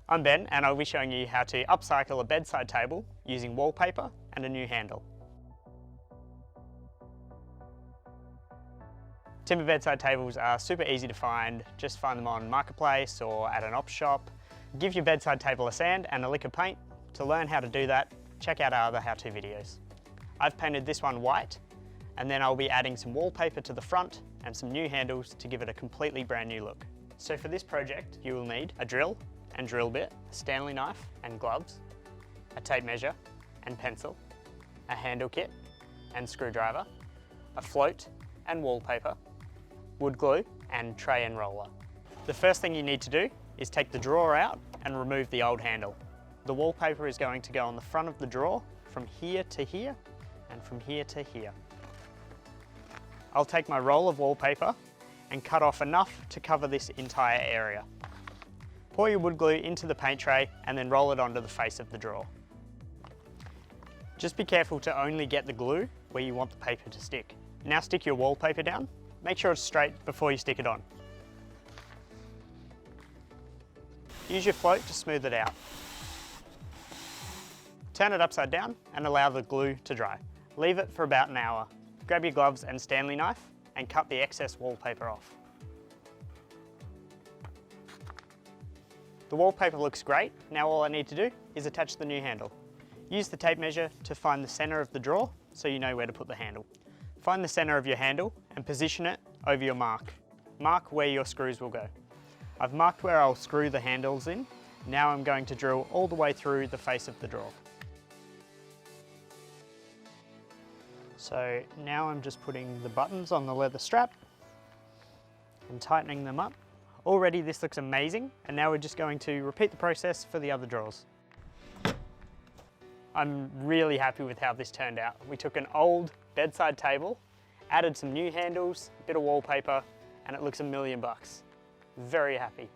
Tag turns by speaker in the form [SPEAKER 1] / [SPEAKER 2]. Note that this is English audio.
[SPEAKER 1] I'm Ben and I'll be showing you how to upcycle a bedside table using wallpaper and a new handle. Timber bedside tables are super easy to find. Just find them on Marketplace or at an op shop. Give your bedside table a sand and a lick of paint. To learn how to do that, check out our other how-to videos. I've painted this one white, and then I'll be adding some wallpaper to the front and some new handles to give it a completely brand new look. So for this project, you will need a drill and drill bit, a Stanley knife and gloves, a tape measure and pencil, a handle kit and screwdriver, a float and wallpaper, wood glue and tray and roller. The first thing you need to do is take the drawer out and remove the old handle. The wallpaper is going to go on the front of the drawer from here to here and from here to here. I'll take my roll of wallpaper and cut off enough to cover this entire area. Pour your wood glue into the paint tray and then roll it onto the face of the drawer. Just be careful to only get the glue where you want the paper to stick. Now stick your wallpaper down. Make sure it's straight before you stick it on. Use your float to smooth it out. Turn it upside down and allow the glue to dry. Leave it for about an hour. Grab your gloves and Stanley knife and cut the excess wallpaper off. The wallpaper looks great. Now all I need to do is attach the new handle. Use the tape measure to find the center of the drawer so you know where to put the handle. Find the center of your handle and position it over your mark. Mark where your screws will go. I've marked where I'll screw the handles in. Now I'm going to drill all the way through the face of the drawer. So now I'm just putting the buttons on the leather strap and tightening them up. Already this looks amazing, and now we're just going to repeat the process for the other drawers. I'm really happy with how this turned out. We took an old bedside table, added some new handles, a bit of wallpaper, and it looks $1,000,000. Very happy.